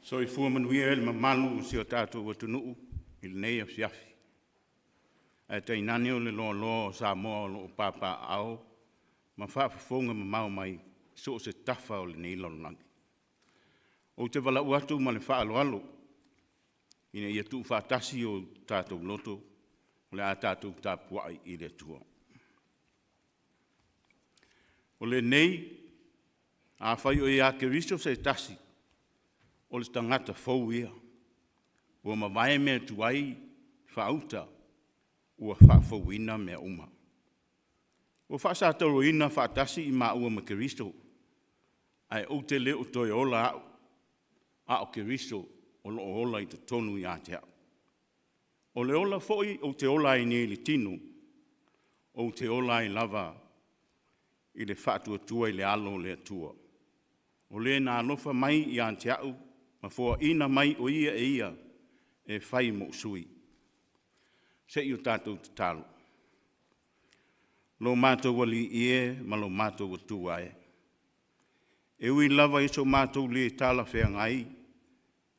So I fua manuia ele mamalu si o tātou watunuu i le nei Afiafi. E te inane o le lo sa moa o lo papa ao, ma whaafafonga ma mau mai so se tafa o le nei lolonangi. O te wala uatu ma le whaaloalo, ina ia tu whaatasi o tātou Lotu, o le a tātou tāpuai i le tua. O le nei, a whai o ia ke riso se tasi, o le tangata fau ia, ua mawae mea tuai whauta, ua whaafauina mea uma. Ua whaasataro ina whaatasi i maa ua ma Keristo, ai o te leo toi ola au, a o Keristo o lo ola i te tonu i atea. O le ola foi o te ola i ni li tinu, o te ola i lava i le whaatua tua i le alo le atua. O le na alofa mai i ateau, ma fua ina mai o ia e whai mo sui. Se i o tātou te talo. Lo mātou wali ie, ma lo mātou watu ae. E ui lava iso mātou le tala whea ngai,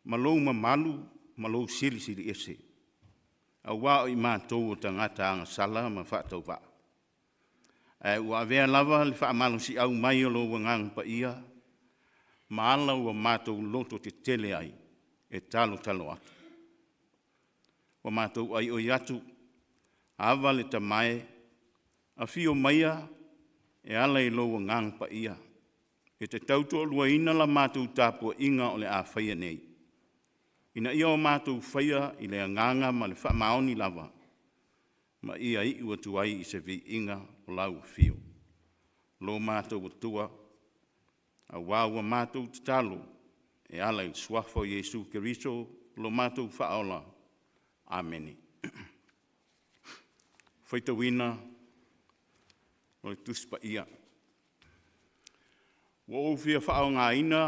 ma lo malu, ma lo sili ese. A wao i mātou o tangata anga sala ma whaatau wā. E ua vea lava le whaamalo si au mai o lo wangang pa ia, ma ala ua mātou loto te tele ai, e talo atu. Wa mātou ai oi atu, awa le tamae, a fio maia, e ala i lo wangang pa ia. E te tautua lua ina la mātou tāpua inga o le a whaia nei. Ina ia o mātou whaia i le anganga ma le whaamaoni lava, ma ia i ua tuai i se vi inga o lau fio. Lo mātou watua, a wāua mātou te talo, e ala i suafo Jesu Keriso, lo mātou whaola. Ameni. Whaitawina, o le tuspa ia. Wa o fia whao ngā ina,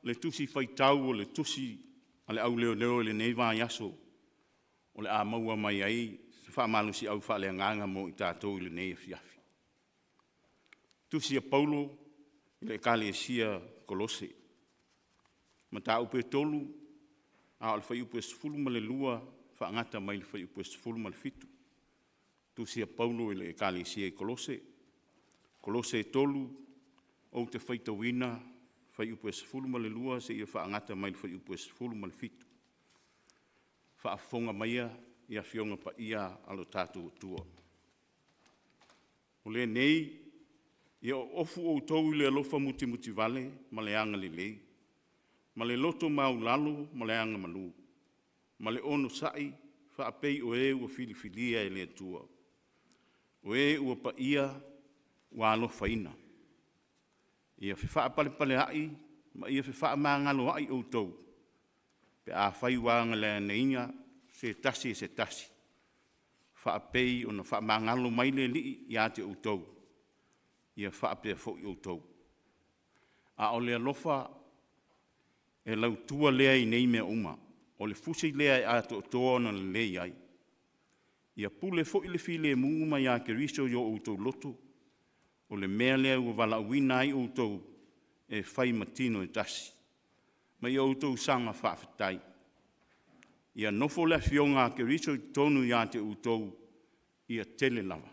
le tusi whaitau o le tusi, a le au leo le neiva yaso, o le a maua mai ai, se whaamalu si au whaale nganga mo i tātou i le nei Afiafi. Tusi a Paulo, le kale sia Kolose. Ma tā upe tolu, a o le whai upe sifulu ma le lua, whaangata mai le whai upe sifulu ma le fitu. Tusi a Paulo i le kale sia Kolose. Kolose tolu, o te whaitawina, whai upe sifulu ma le lua, se ia whaangata mai le whai upe sifulu ma le fitu. Whaafonga maia, ia fionga pa ia alo tātou tua. O le nei, ia ofu o tau le alofa muti vale, ma le anga lei. Ma le loto mau lalo, ma le anga malu. Ma le ono sai, whaapei o ua filifilia e le tua. O ua pa ia, ua alofa ina. Ia wha pale ai, ma ia wha maangalo ai o tau. Pe a whai wanga le neinga, se tasi. Whaapei o na wha maangalo mai le li i ate o tau. Ia whaapea fo i o tau. A o le alofa e lau tua lea i nei mea uma. O le fusi lea i ato o toa na le lei ai. Ia pule fo i le file muuma i a Keriso i o tau Lotu. O le mea lea ua wala uina ai o tau e whai matino e tasi. Ma i o tau sanga whaafetai. Ia nofo le fionga a Keriso i tonu i ate o tau ia tele lava.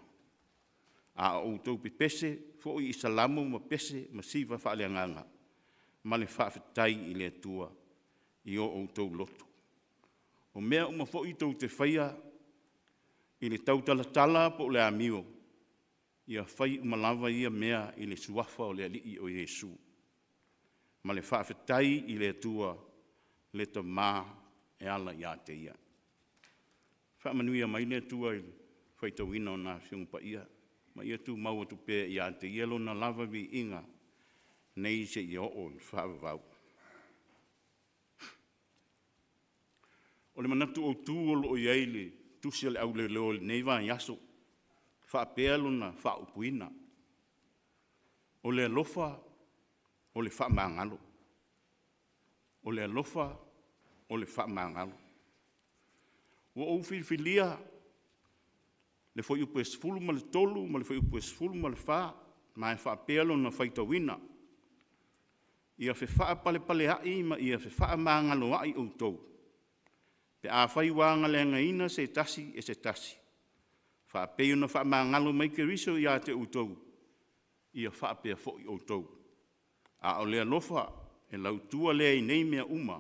A o tau pe pese, fo i salamu ma pese, ma siva whaaleanganga. Ma le whaafetai i le atua i o tau Lotu. O mea uma fo i tau te whaia i le tau talatala po le amio. Ia whai umalawa ia mea i le suafa o le alii o Jesu. Ma le whaafetai i le atua le ta maa e ala i ate ia. Whaamanuia mai le atua i whaitawina o nā whiungpa ia. Ma ia tu maua tu pē i ate ia lo na lava vi inga nei se i o whaavavau. O le manatu o tū o lo o iaile, tusi ale au le leo le neiva i aso, whaapelo na whaupuina. O le alofa, o le whaamangalo. O le alofa, o le whaamangalo. O au whiwhilia, le foi upe sfulu ma le tolu, ma le foi upe sfulu ma le wha, ma e whaapelo na whaitawina. Ia whewha pale pale hai ma ia whewha māngalo ai o tau. Pe a whai wānga lenga ina se tasi e se tasi. Wha peo na wha māngalo mai ke riso ia te o tau. Ia wha pea fo i o tau. A o lea lofa e lau tua lea i nei mea uma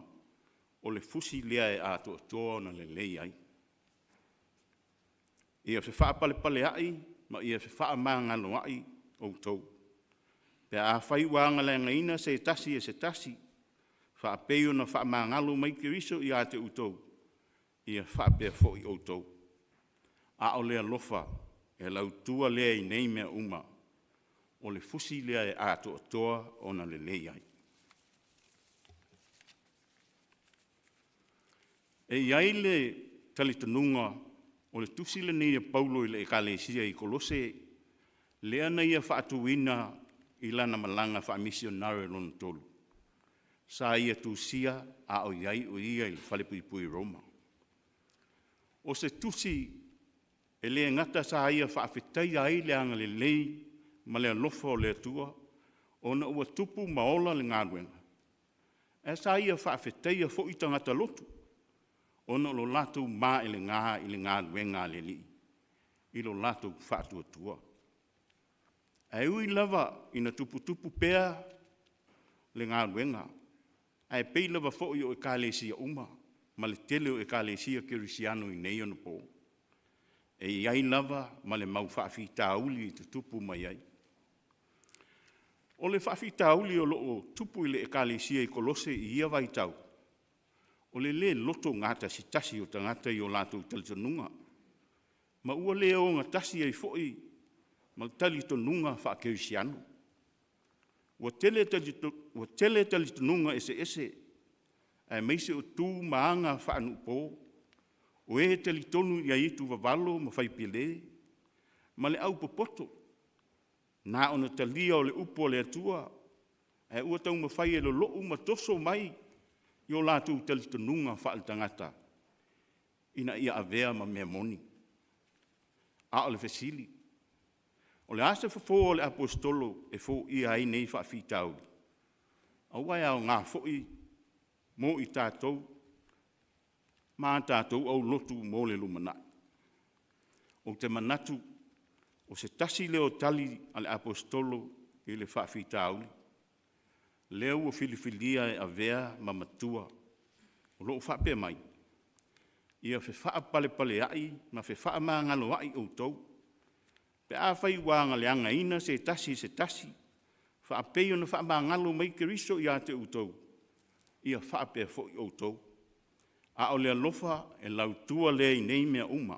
o le fusi lea e a toa toa na le lei ai. Ia whewha pale pale ai ma ia whewha māngalo ai o tau. Pe a whai wānga lenga ina se tasi e se tasi. Wha peo na wha māngalo mai ke riso i a te utau. Ia wha pea fo i o tau. A o lea lofa e lau tua lea i nei mea uma. O le fusi lea e a toa toa o na le lei ai. E iai le talitanunga o le tusi le nei Paulo i le ekalesia i Kolose. Lea na ia wha atuina i lana malanga wha misionare lona tolu. Sa ia tusia a o iai o ia i le whalepui Roma. O se tusi e le ngata sa ia wha awhitai ai le anga le lei ma le alofa o le atua o na ua tupu maola le ngāruenga. E sa ia wha awhitai a fo i tangata lotu o na lo latu mā i le ngāruenga le li. I lo latu wha atua tua. Ai ui lava ina tupu pea le ngāruenga. Ai pei lava fo i o ekalesia uma, ma le tele o ekalesia kirisiano i nei ona po. E iai lava ma le mau whaafi tauli i te tupu mai ai. O le whaafi tauli o loo tupu i le ekalesia i Kolose i ia vai tau. O le loto ngata si tasi o tangata i o lātou talitanunga. Ma ua lea o ngā tasi ai fo i ma tali tonunga wha kirisiano. Wa tele tali tonunga ese, ai meise o tū maanga wha anu po, o e tali tonu ia itu wawalo ma whai pile, ma le au popoto, nā ona talia o le upo le atua, ai ua tau ma whai e lo loo ma toso mai, i o lātou tali tonunga wha al tangata, ina ia avea ma mea moni. A o le fesili. O le asa fo o le apostolo e fo i ai nei wha whitau. Au ai au ngā fo i mo i tātou, mā tātou au lotu mo le lumana. O te manatu, o se tasi leo tali ale apostolo i le wha whitau. Leo o filifilia e avea ma matua, o loo wha pe mai. Ia fe wha pale pale ai, ma fe wha maa ngalo ai o tau. Pe a whai wānga leanga ina se tasi, wha peo na wha maa ngalo mai ke riso i a te utau. Ia wha pea fo i o tau. A o lea lofa e lau tua lea i nei mea uma,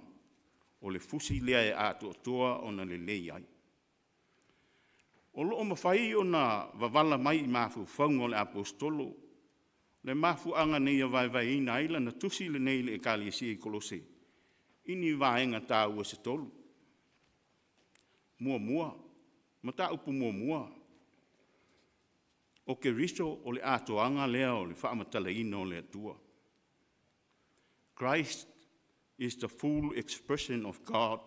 o le fusi lea e a toa o na le lei ai. O loo mawhai o na wavala mai i mafu whaunga o le apostolo, le mafu anga nei a vai ina ila na tusi le nei le ekalesia i Kolose. Ini vaenga tā ua se tolu. Mua, mata upu mua. O ke riso o le atoanga lea o le whaamatala ina o le atua. Christ is the full expression of God.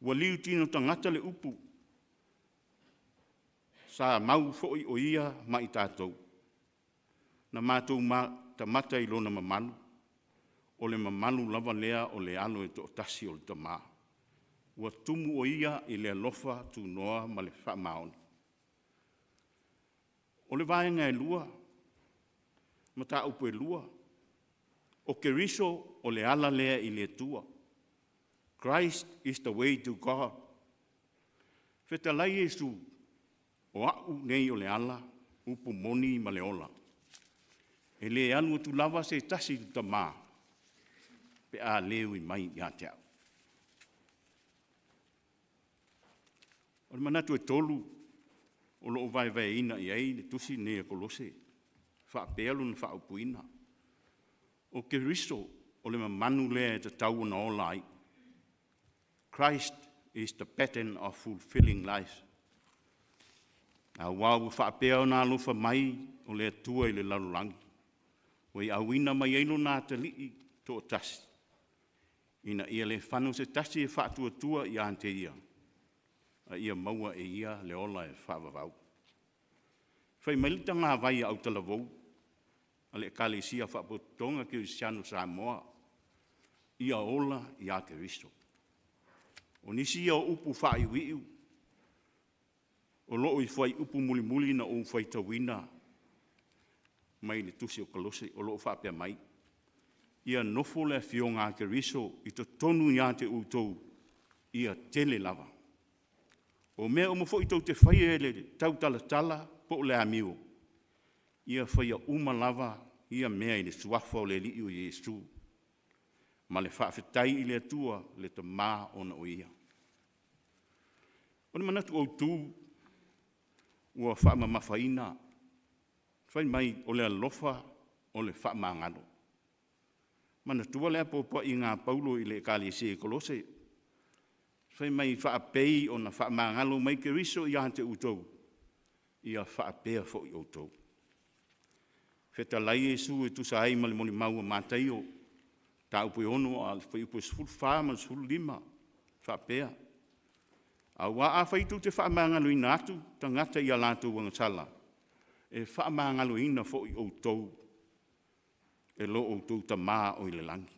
Wa liu tino tangata le upu. Sa mau foi o ia mai tātou. Na mātou tamata i lona mamalu. O le mamalu lava lea o le alo e to tasi o le tamaa. Ua tumu o ia i le alofa tu noa ma le whamaoni. O le vaenga e lua, ma tā upu e lua, o ke riso o le ala lea i le tua. Christ is the way to God. Whetalai Jesu, o au nei o le ala, upu moni ma le ola. E le anu tu lava se tasi ta mā, pe a leo i mai i ateau. O le manatu e tolu, o loo vai ina i ei, le tusi ne e Kolose, wha pealu na wha upuina. O ke riso, o le mamanu lea e te tau na ola ai. Christ is the pattern of fulfilling life. A wau wha pea na lufa mai, o le atua i le larulangi. Wai awina mai eino nā te lii tō tasi. Ina ia le whanu se tasi e wha tua i ante ia. A ia maua e ia le ola e whaavavau. Whai mailita ngā vai au talavou. Ale kalesia whapotonga ki Usiano Samoa. Ia ola ia ke riso. O nisi ia upu whai wiu. O loo I whai upu muli muli na o whai tawina. Mai le tusi o kalose o loo whapea mai. Ia nofo le fio ngā ke riso I to tonu ia te utou. Ia tele lava. O mea o mafo I tau te whai e le tau tala tala po le amio. Ia whai a uma lava ia mea I le suafa o le li o Yesu. Ma le whaafetai I le atua le ta maa ona o ia. O le manatu o tū ua whaama mawhaina. Whai mai o le alofa o le whaama ngalo. Manatua le apopo I ngā paulo I le kalese kolose. Whai mai whaapei o na whaama ngalo mai ke riso I ante utou. Ia whaapea fo I utou. Wheta lai Yesu e tusa ai mali moni maua mātai o. Ta upo ono a whai upo sfulu wha ma sfulu lima. Whaapea. A wa a whai tu te whaamangalo ina atu, tangata ia lātou wangatala. E whaamangalo ina fo I outou. E lo outou ta maa o I le langi.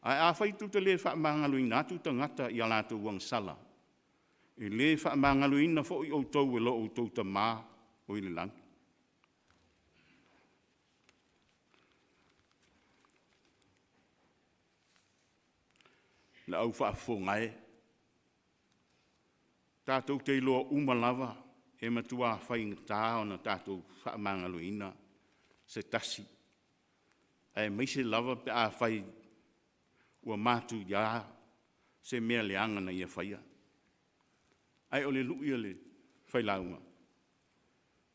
A whai tu te le whaamangalo ina atu, tangata ia lātou wangatala. E le whaamangalo ina fo I outou e lo outou ta maa o I le langi. La au whaafo ngai. Tātou te loa umalava e matua whai ngatā o na tātou whaamangalo ina se tasi. E meise lava pe a whai ua mātu ia se mea leanga na ia whaia. Ai o le lui o le whai launga.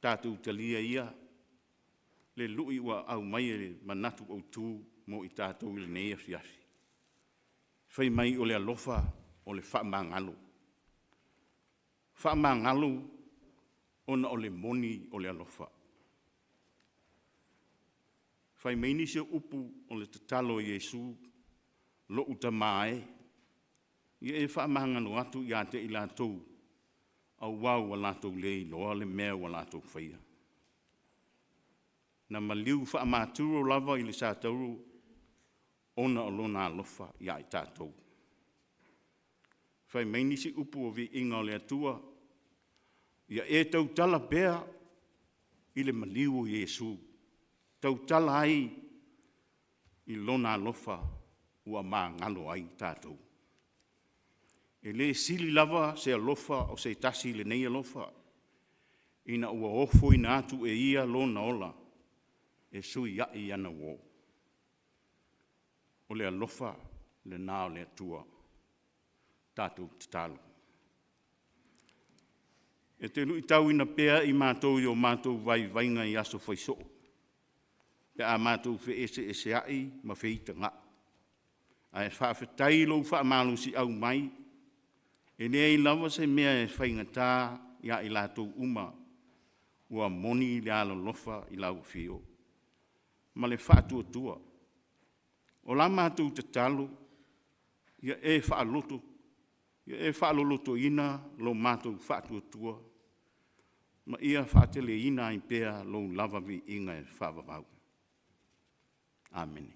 Tātou talia ia le lui ua au mai le manatu au tū mo I tātou I le nei Afiafi. Whai mai o le alofa o le whaamangalo. Whaamangalo ona o le moni o le alofa. Whai mai ni se upu o le tatalo Yesu lo uta mai. Ia e whaamangalo atu ia te I lātou. Au wau wa lātou lei loa le mea wa lātou whaia. Na maliu whaamaturo lava I le sātauru ona o lona alofa ia I tātou. Whai mai nisi upu o vi inga o le atua, ia e tau tala bea I le maliu o Yesu. Tau tala ai I lona alofa ua maa ngalo ai tātou. E le sili lava se alofa o se tasi le nei alofa, ina ua ofo ina atu e ia lona ola, e sui ai ana wo. O le alofa le nā o le atua tātou tatalo. E te lui tau ina pea I mātou I o mātou vai vainga I aso whaiso. Pe a mātou whe ese ai ma whita ngā. A e whaafetai lo whaamalu si au mai. E nei lava se mea e whainga tā ia I lātou uma. Ua moni le ala lofa I lau whio. Ma le whaatua tua. O la mātou te talo, ia e whaaloto, ia e whaaloloto ina lo mātou whaatua tua, ma ia whaatele ina I pēa lo lava vi inga e whaavavau. Amen.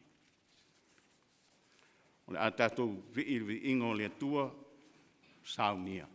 O le a tātou vi inga o le atua, Sauniga.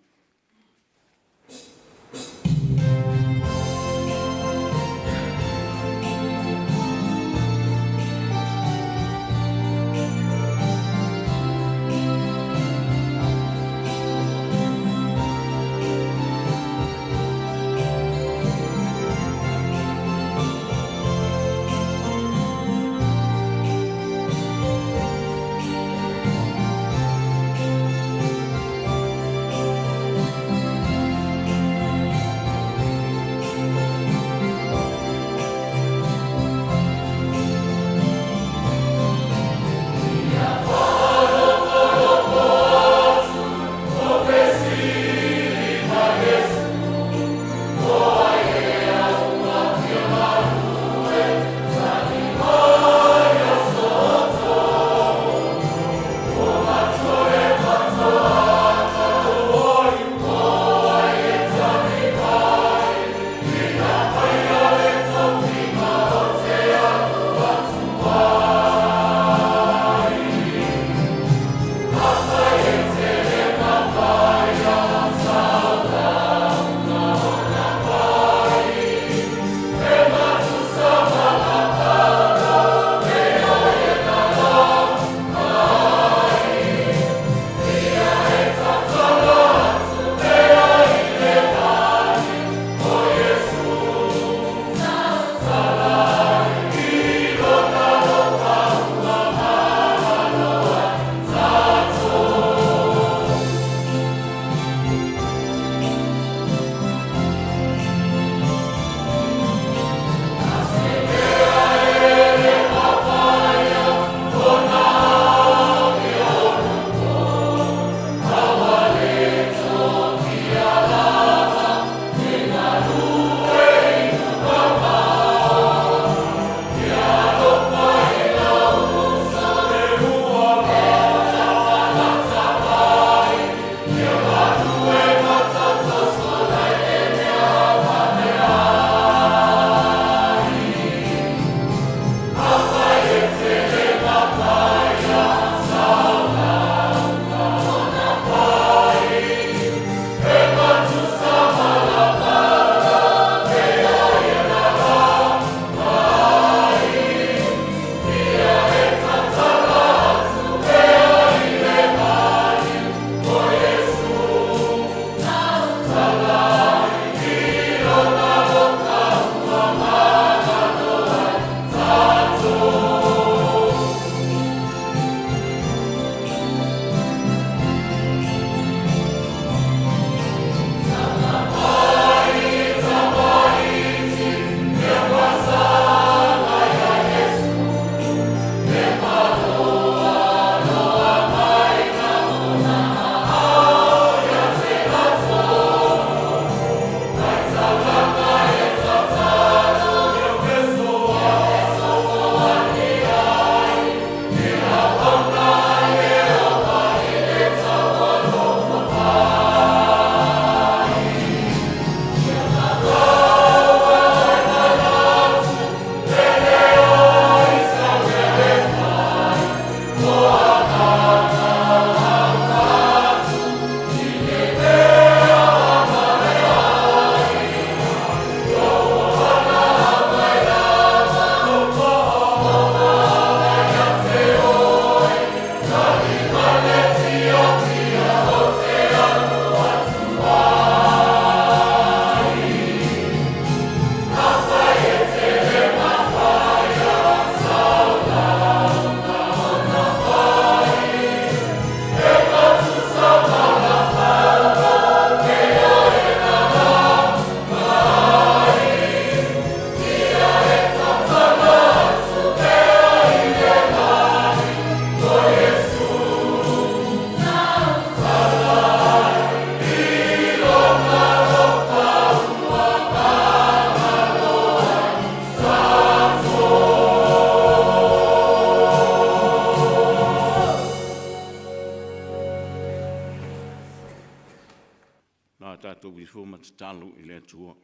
fo matatalu I le atua.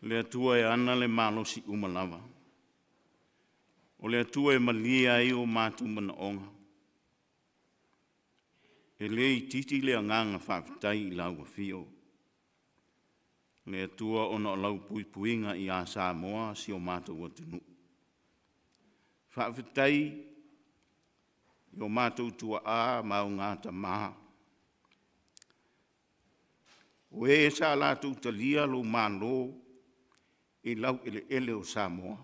Le atua e ana le malosi umalava. O le atua e malia ai o mātu mana onga. E le I titi le anganga whaafitai I lau fio. Le atua ona o lau puipuinga I a Samoa si o mātu watunu. Whaafitai I o mātu tua a mau ngāta maha. O e sa lātu talia lo mālo I lau ele o Samoa.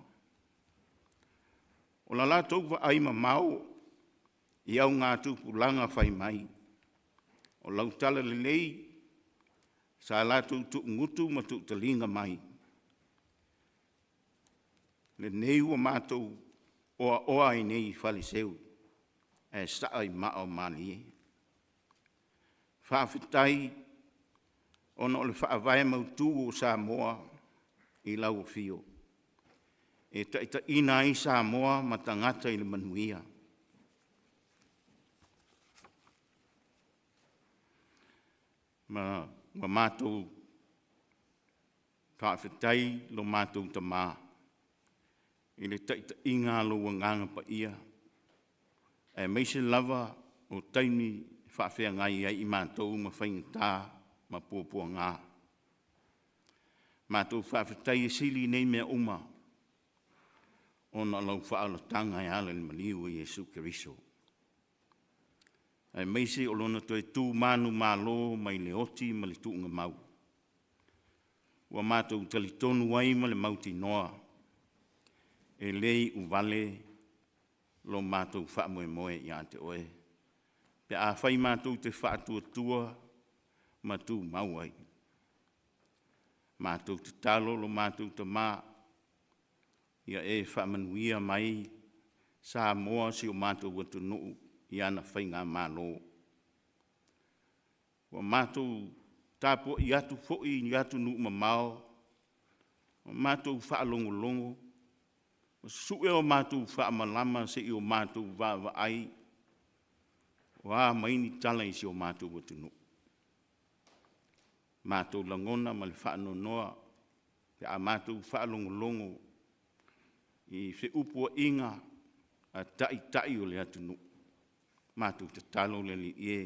O la lātou wa aima mau I au ngātu pulanga whai mai. O lau tala le lei sa lātou tu ngutu ma tu talinga mai. Le nei ua mātou oa I nei whaliseu. E sa ai mao mani. Whaafitai ona o le whaawai mautu o Samoa I lau fio. E taita ina I Samoa ma tangata I le manuia. Ma mātou whaafitai lo mātou tamā. I le taita inga lo wanganga pa ia. E meise lava o taimi whaafea ngai ai I mātou ma whaingata ma pōpua ngā. Mātou whaafetai sili nei mea uma. Ona lau whaalatanga e ala ni maniu I Yesu Keriso. Ai meise o lona toi tū manu mālo mai le oti ma le tuunga mau. Ua mātou talitonu ai ma le mauti noa. E lei uvale lo mātou whaamoe moe I ante oe. Pe a whai mātou te whaatua tua ma tū mau ai. Mātou te talo lo mātou te mā. Ia e whaamanuia mai sa moa si o mātou watu nuu I ana whainga mālo. Wa mātou tāpua I atu fo'i I atu nuu mamao. Wa mātou whaalongo longo. Wa su'e o mātou whaamalama se I o mātou wāwa ai. Wa maini tala I si o mātou watu nuu. Mātou langona ma le whaanonoa, pe a mātou whaalongolongo I whi upua inga a tai o le atunu. Mātou te talo le li ie.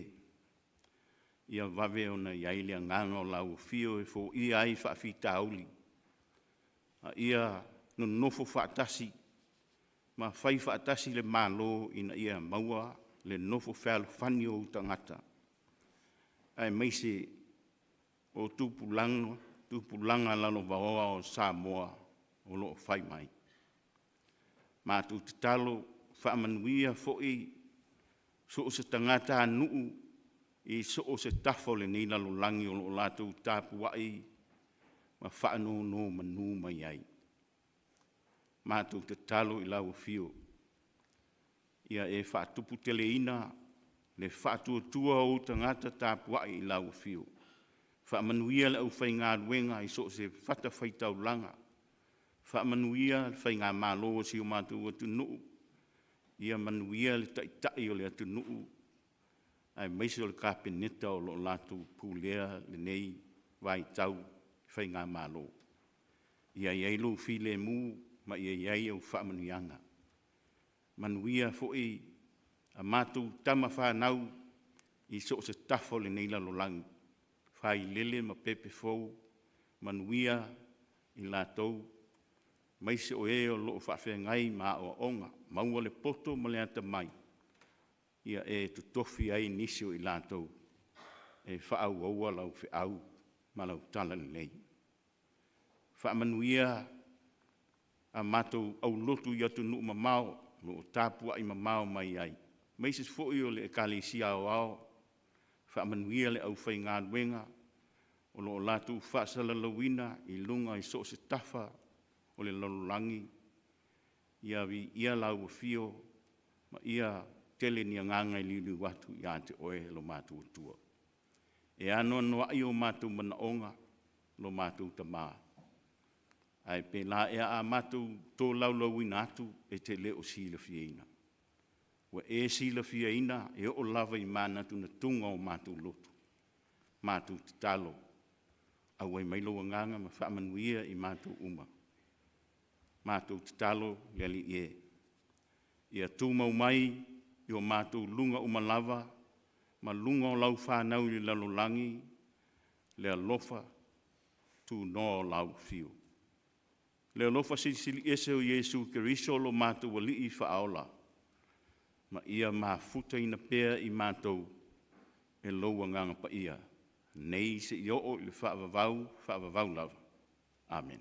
Ia wawe o na iai lea nganga o lau fio e fo ia ai whaafita auli. A ia no nofo whaatasi, ma whai whaatasi le mālo ina ia maua le nofo whaalu whani o utangata. Ai meise o tupulanga lalo waoa o Samoa o loo whai mai. Mātou te talo whaamanuia fo'i so o se tangata nuu I so o se tafo le nei lalo langi o loo lātou tāpuai ma whaano no manu mai ai. Mātou te talo I lau fio. Ia e whaatupu teleina le whaatuatua o tangata tāpuai I lau fio. Whaamanuia le au whainga ruenga I so se whata whaitau langa. Whaamanuia le whainga mālo si o mātou atu nuu. Ia manuia le taitai o le atu nuu. Ai meise o le kāpeneta o lo lātou pūlea le nei vai tau whainga mālo. Ia iailu while mū ma ia iai au whaamanuianga. Manuia fo'i a mātou tama whanau I so se tafo le nei lalo langi. Whai lele ma pepe fou, manuia I lātou, maise o e o loo whaafea ngai ma o onga, maua le poto ma le ata mai. Ia e tutofi ai nisio I lātou, e whaau aua lau whiau, ma lau tala nei. Whaamanuia a mātou au lotu I atu nuu mamao, loo tāpua I mamao mai ai. Maise fo'i o le e kālesia o ao, whaamanuia le au whainga ruenga, o loo lātou whaasala lawina I lunga I so se tafa o le lalolangi. Ia vi ia lau fio, ma ia tele ni nganga I liu watu I ante oe lo mātou tua. E ano noa I o mātou manaonga lo mātou tamā. Ai pe la e a mātou tō laulawina atu e te leo sila fieina. Wa e sila fieina e o lava I mana tu na tunga o mātou lotu. mātou te talo. Au ai mailo nganga ma whaamanuia I mātou uma. Mātou te talo le li e. Ia tūmau mai I o mātou lunga uma lava, ma lunga o lau whānau I lalolangi, le alofa tū no lau fiu. Le alofa sili ese o Yesu Keriso lo mātou wali I whaola, ma ia mafuta ina pēr I mātou e loua nganga pa ia. Nei se I o le whaavavau lava. Amen.